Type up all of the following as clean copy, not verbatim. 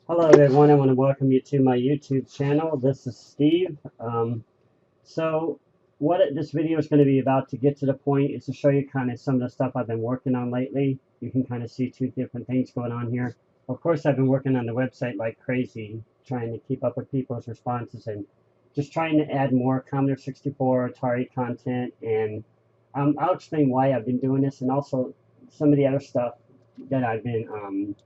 Hello everyone, I want to welcome you to my YouTube channel. This is Steve. So this video is going to be about, to get to the point, is to show you kind of some of the stuff I've been working on lately. You can kind of see two different things going on here. Of course, I've been working on the website like crazy, trying to keep up with people's responses and just trying to add more Commodore 64, Atari content, and I'll explain why I've been doing this, and also some of the other stuff that I've been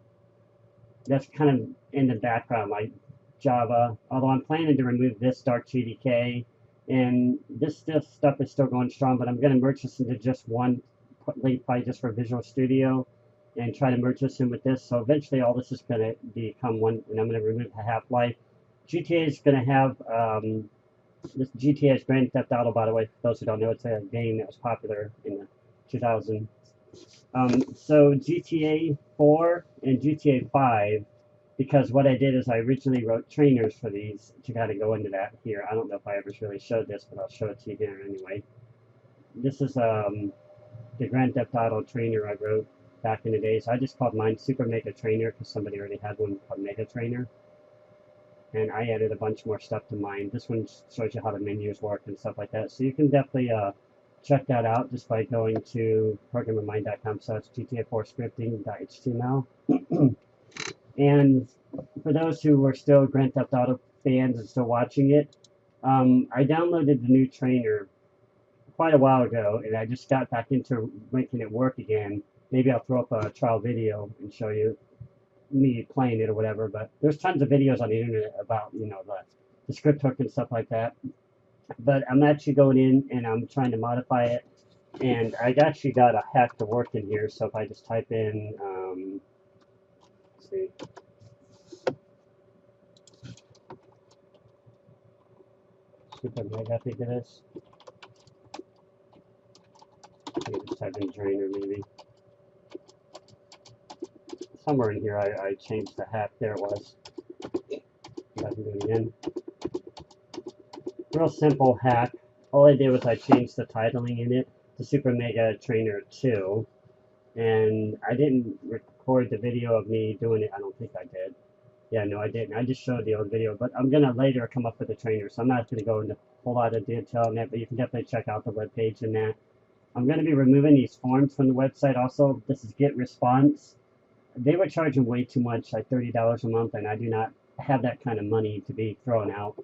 that's kind of in the background, like Java. Although I'm planning to remove this Dark GDK, and this stuff is still going strong, but I'm going to merge this into just one link, probably just for Visual Studio, and try to merge this in with this. So eventually, all this is going to become one, and I'm going to remove the Half-Life. GTA is going to have this GTA is Grand Theft Auto, by the way. For those who don't know, it's a game that was popular in the 2000s. So GTA 4 and GTA 5, because what I did is I originally wrote trainers for these to kind of go into that here. I don't know if I ever really showed this, but I'll show it to you here anyway. This is the Grand Theft Auto trainer I wrote back in the days. I just called mine Super Mega Trainer because somebody already had one called Mega Trainer. And I added a bunch more stuff to mine. This one shows you how the menus work and stuff like that. So you can definitely check that out just by going to programmermind.com/GTA4scripting.html. And for those who are still Grand Theft Auto fans and still watching it, I downloaded the new trainer quite a while ago, and I just got back into making it work again. Maybe I'll throw up a trial video and show you me playing it or whatever, but there's tons of videos on the internet about, the script hook and stuff like that. But I'm actually going in and I'm trying to modify it, and I actually got a hack to work in here. So if I just type in, let's see, Super Mega, I think it is. Just type in Drainer maybe. Somewhere in here I changed the hack. There it was. I can do it again. Real simple hack. All I did was I changed the titling in it to Super Mega Trainer 2. And I didn't record the video of me doing it. I don't think I did. Yeah, no, I didn't. I just showed the old video. But I'm going to later come up with a trainer, so I'm not going to go into a whole lot of detail on that, but you can definitely check out the webpage and that. I'm going to be removing these forms from the website also. This is Get Response. They were charging way too much, like $30 a month, and I do not have that kind of money to be throwing out.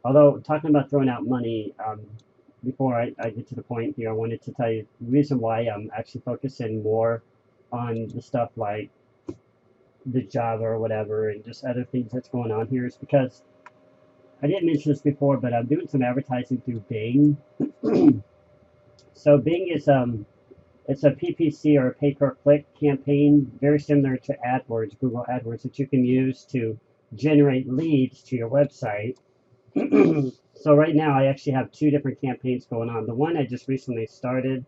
Although, talking about throwing out money, before I get to the point here, I wanted to tell you the reason why I'm actually focusing more on the stuff like the Java or whatever, and just other things that's going on here, is because I didn't mention this before, but I'm doing some advertising through Bing. So Bing is it's a PPC, or a pay-per-click campaign, very similar to AdWords, Google AdWords, that you can use to generate leads to your website. So right now I actually have two different campaigns going on. The one I just recently started.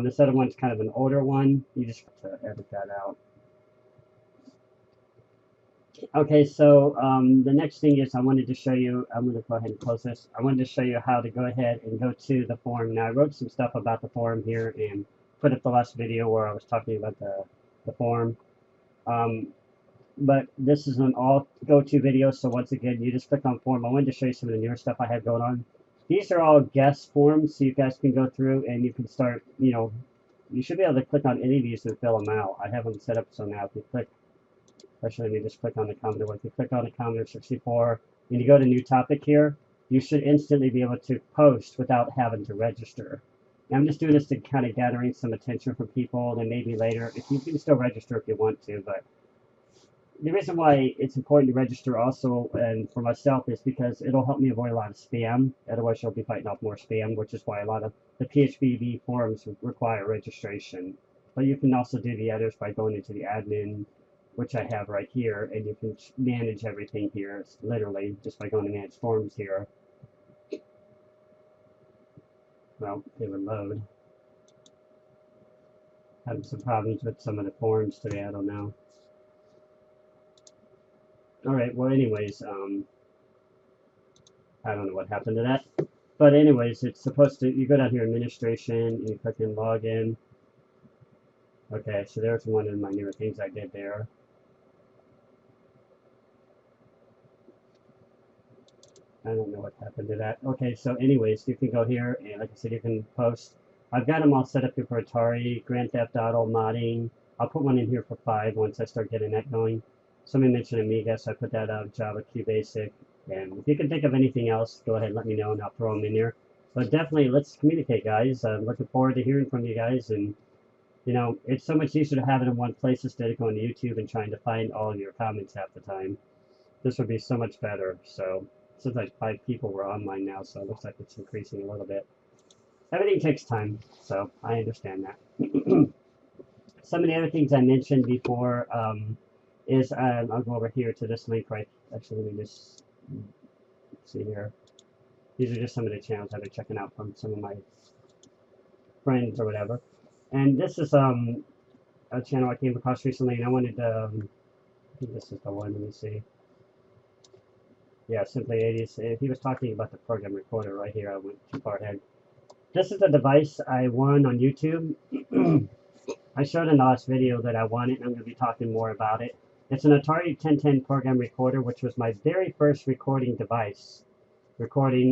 This other one's kind of an older one. You just have to edit that out. Okay, so the next thing is I wanted to show you, I'm going to go ahead and close this. I wanted to show you how to go ahead and go to the forum. Now I wrote some stuff about the forum here and put up the last video where I was talking about the forum. But this is an all go-to video, so once again, you just click on forum. I wanted to show you some of the newer stuff I have going on. These are all guest forums, so you guys can go through and you can start, you should be able to click on any of these and fill them out. I have them set up so now if you click, especially when you just click on the Commodore, if you click on the Commodore 64 and you go to new topic here, you should instantly be able to post without having to register. And I'm just doing this to kind of gathering some attention from people, and maybe later, if you can still register if you want to, but the reason why it's important to register also, and for myself, is because it'll help me avoid a lot of spam. Otherwise, you'll be fighting off more spam, which is why a lot of the PHPV forums require registration. But you can also do the others by going into the admin, which I have right here, and you can manage everything here. It's literally just by going to manage forums here. Well, it would load. Having some problems with some of the forums today, I don't know. Alright, well anyways, I don't know what happened to that. But anyways, it's supposed to, you go down here, administration, and you click in login. Okay, so there's one of my newer things I did there. I don't know what happened to that. Okay, so anyways, you can go here, and like I said, you can post. I've got them all set up here for Atari, Grand Theft Auto, modding. I'll put one in here for 5 once I start getting that going. Somebody mentioned Amiga, so I put that out, Java, QBasic. And if you can think of anything else, go ahead and let me know, and I'll throw them in there. But definitely, let's communicate, guys. I'm looking forward to hearing from you guys. And, you know, it's so much easier to have it in one place instead of going to YouTube and trying to find all of your comments half the time. This would be so much better. So, since like 5 people were online now, so it looks like it's increasing a little bit. Everything takes time, so I understand that. Some of the other things I mentioned before is I'll go over here to this link right. Actually, let me just see here. These are just some of the channels I've been checking out from some of my friends or whatever. And this is a channel I came across recently, and I wanted to. I think this is the one. Let me see. Yeah, Simply 80s. He was talking about the program recorder right here. I went too far ahead. This is the device I won on YouTube. I showed in the last video that I won it, and I'm going to be talking more about it. It's an Atari 1010 program recorder, which was my very first recording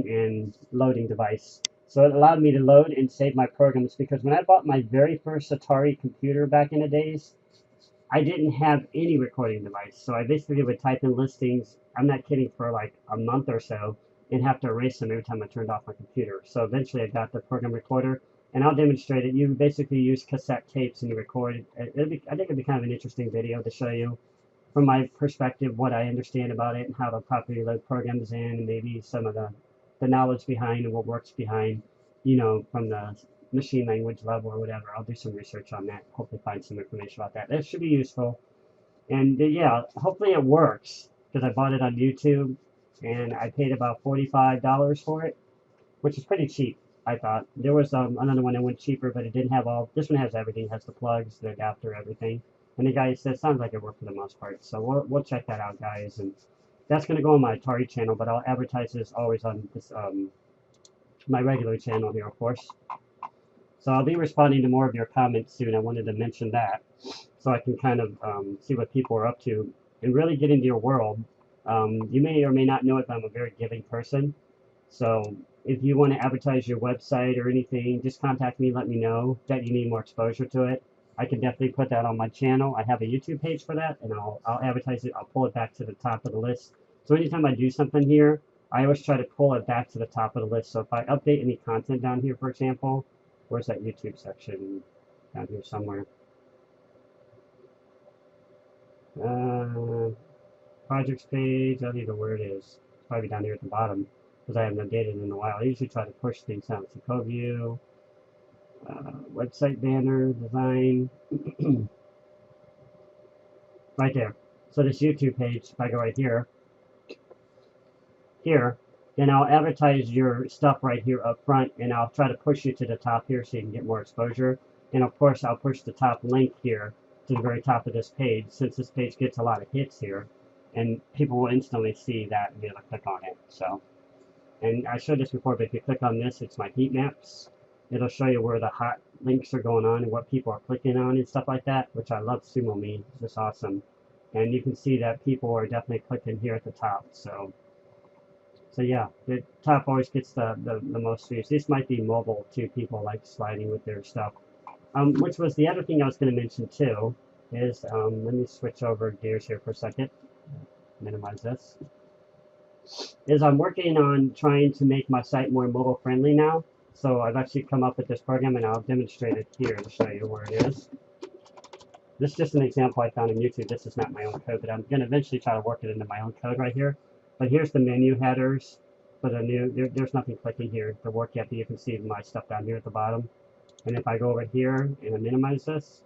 and loading device. So it allowed me to load and save my programs, because when I bought my very first Atari computer back in the days, I didn't have any recording device. So I basically would type in listings, I'm not kidding, for like a month or so, and have to erase them every time I turned off my computer. So eventually I got the program recorder, and I'll demonstrate it. You basically use cassette tapes and you record it. I think it'd be kind of an interesting video to show you from my perspective what I understand about it and how to properly load programs in, and maybe some of the knowledge behind and what works behind, you know, from the machine language level or whatever. I'll do some research on that, hopefully find some information about that. That should be useful. And yeah, hopefully it works, because I bought it on YouTube and I paid about $45 for it, which is pretty cheap, I thought. There was another one that went cheaper, but it didn't have all. This one has everything, has the plugs, the adapter, everything. And the guy said, sounds like it worked for the most part. So we'll check that out, guys. And that's going to go on my Atari channel, but I'll advertise this always on this my regular channel here, of course. So I'll be responding to more of your comments soon. I wanted to mention that, so I can kind of see what people are up to and really get into your world. You may or may not know it, but I'm a very giving person. So if you want to advertise your website or anything, just contact me, let me know that you need more exposure to it. I can definitely put that on my channel. I have a YouTube page for that, and I'll advertise it. I'll pull it back to the top of the list. So anytime I do something here, I always try to pull it back to the top of the list. So if I update any content down here, for example, where's that YouTube section? Down here somewhere. Projects page, I don't even know where it is. It's probably down here at the bottom, because I haven't updated it in a while. I usually try to push things out. It's a code view, website banner, design. Right there. So this YouTube page, if I go right here, then I'll advertise your stuff right here up front, and I'll try to push you to the top here so you can get more exposure. And of course, I'll push the top link here to the very top of this page, since this page gets a lot of hits here, and people will instantly see that and be able to click on it. So, and I showed this before, but if you click on this, it's my heat maps. It'll show you where the hot links are going on and what people are clicking on and stuff like that, which I love. Sumo Me, it's just awesome. And you can see that people are definitely clicking here at the top. So yeah, the top always gets the most views. This might be mobile too. People like sliding with their stuff. Which was the other thing I was going to mention too, is, let me switch over gears here for a second, minimize this, is I'm working on trying to make my site more mobile friendly now. So I've actually come up with this program, and I'll demonstrate it here to show you where it is. This is just an example I found on YouTube. This is not my own code, but I'm going to eventually try to work it into my own code right here. But here's the menu headers for the new, there's nothing clicking here to work yet, but you can see my stuff down here at the bottom. And if I go over here and I minimize this,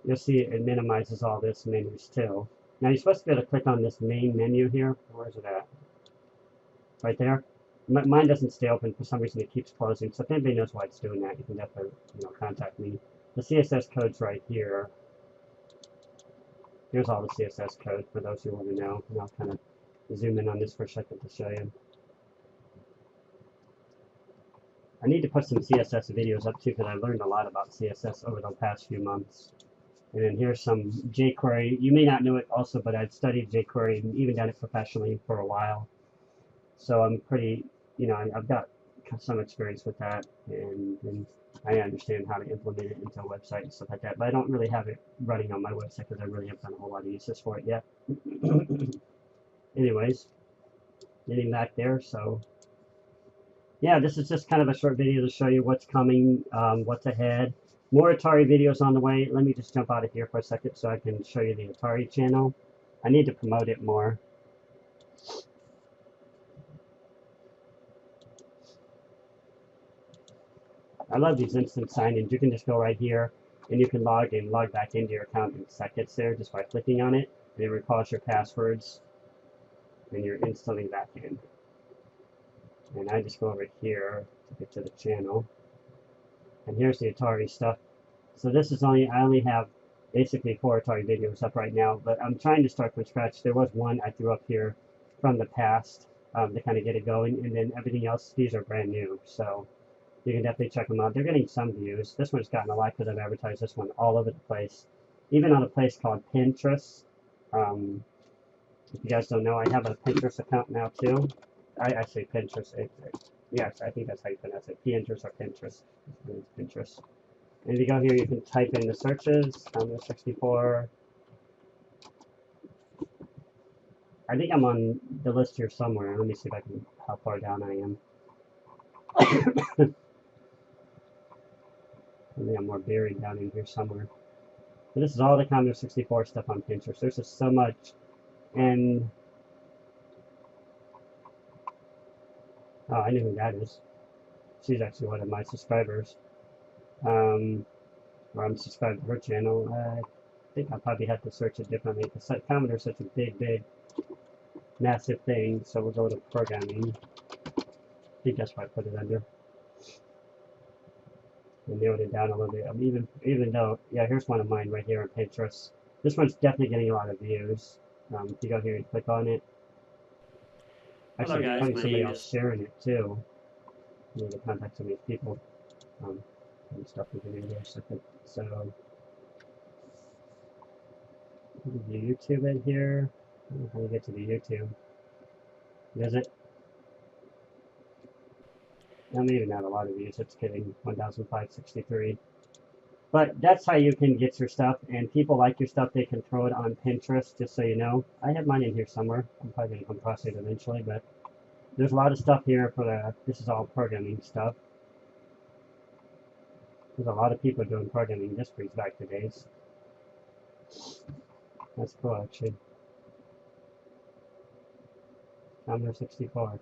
you'll see it minimizes all this menus too. Now you're supposed to be able to click on this main menu here. Where is it at? Right there. Mine doesn't stay open. For some reason it keeps closing. So if anybody knows why it's doing that, you can definitely contact me. The CSS code's right here. Here's all the CSS code for those who want to know. And I'll kind of zoom in on this for a second to show you. I need to put some CSS videos up too, because I learned a lot about CSS over the past few months. And then here's some jQuery. You may not know it also, but I've studied jQuery and even done it professionally for a while. So I'm pretty, I've got some experience with that, and I understand how to implement it into a website and stuff like that. But I don't really have it running on my website because I really haven't done a whole lot of uses for it yet. Anyways, getting back there, so yeah, this is just kind of a short video to show you what's coming, what's ahead. More Atari videos on the way. Let me just jump out of here for a second so I can show you the Atari channel. I need to promote it more. I love these instant sign-ins. You can just go right here and you can log back into your account in seconds there just by clicking on it. And it recalls your passwords and you're instantly back in. And I just go over here to get to the channel. And here's the Atari stuff. So this is I only have basically 4 Atari videos up right now, but I'm trying to start from scratch. There was one I threw up here from the past to kind of get it going, and then everything else, these are brand new. So you can definitely check them out. They're getting some views. This one's gotten a lot because I've advertised this one all over the place, even on a place called Pinterest. If you guys don't know, I have a Pinterest account now too. I say Pinterest. Yes, I think that's how you pronounce it. Pinterest or Pinterest. It's Pinterest. And if you go here, you can type in the searches. Commodore 64. I think I'm on the list here somewhere. Let me see if I can, how far down I am. I think I'm more buried down in here somewhere. But this is all the Commodore 64 stuff on Pinterest. There's just so much. And oh, I know who that is. She's actually one of my subscribers. Or I'm subscribed to her channel. I think I'll probably have to search it differently because Commodore is such a big, massive thing. So we'll go to programming. I think that's why I put it under. And narrowed it down a little bit. Even though, yeah, here's one of mine right here on Pinterest. This one's definitely getting a lot of views. If you go here and click on it. Actually, Hello guys, somebody else sharing it too. You need to contact some of these people. And stuff we can do here. So the YouTube in here. I don't know how to get to the YouTube. Visit. Well, maybe not a lot of views. It's getting 1,563. But that's how you can get your stuff. And people like your stuff. They can throw it on Pinterest, just so you know. I have mine in here somewhere. I'm probably going to come across it eventually. But there's a lot of stuff here for the. This is all programming stuff. There's a lot of people doing programming. This brings back the days. That's cool, actually. Commodore 64.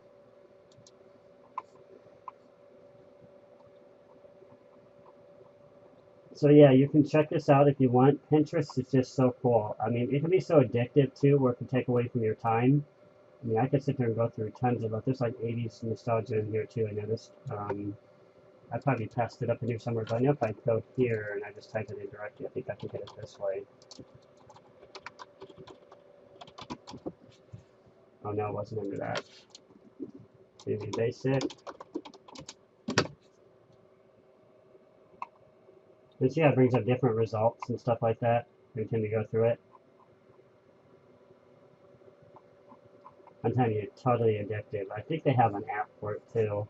So yeah, you can check this out if you want. Pinterest is just so cool. I mean, it can be so addictive too, where it can take away from your time. I mean, I could sit there and go through tons of it. There's like 80s nostalgia in here too, I noticed. I probably passed it up in here somewhere, but I know if I go here and I just type it in directly, I think I can get it this way. Oh no, it wasn't under that. Maybe basic. And see how it brings up different results and stuff like that every time you go through it. I'm telling you, it's totally addictive. I think they have an app for it too.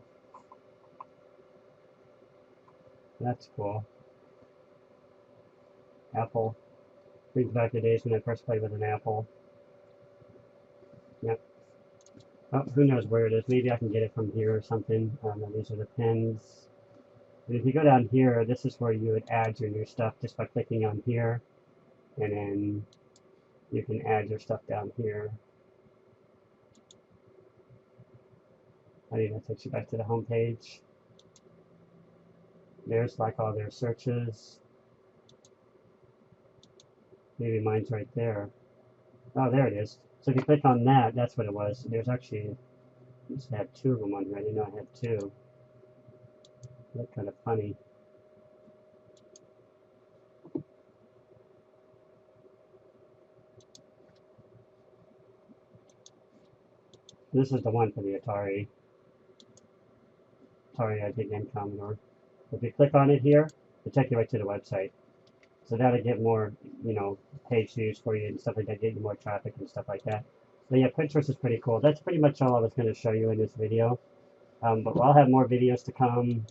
That's cool. Apple. Brings back the days when I first played with an Apple. Yep. Oh, who knows where it is. Maybe I can get it from here or something. These are the pins. And if you go down here, this is where you would add your new stuff just by clicking on here. And then you can add your stuff down here. I think that takes you back to the home page. There's like all their searches. Maybe mine's right there. Oh, there it is. So if you click on that, that's what it was. There's actually, I used to have 2 of them on here. I didn't know I had 2. That's kind of funny. This is the one for the Atari. I think, and Commodore. If you click on it here, it'll take you right to the website. So that'll get more, page views for you and stuff like that, get you more traffic and stuff like that. But yeah, Pinterest is pretty cool. That's pretty much all I was going to show you in this video. But I'll have more videos to come.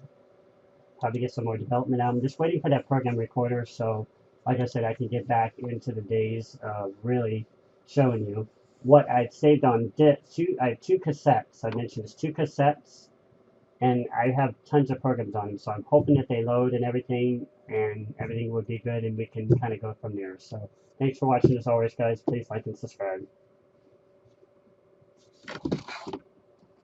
Probably get some more development out. I'm just waiting for that program recorder, so like I said, I can get back into the days of really showing you what I'd saved on I have two cassettes. I mentioned it's two cassettes, and I have tons of programs on them, so I'm hoping that they load and everything will be good, and we can kind of go from there. So thanks for watching as always, guys. Please like and subscribe.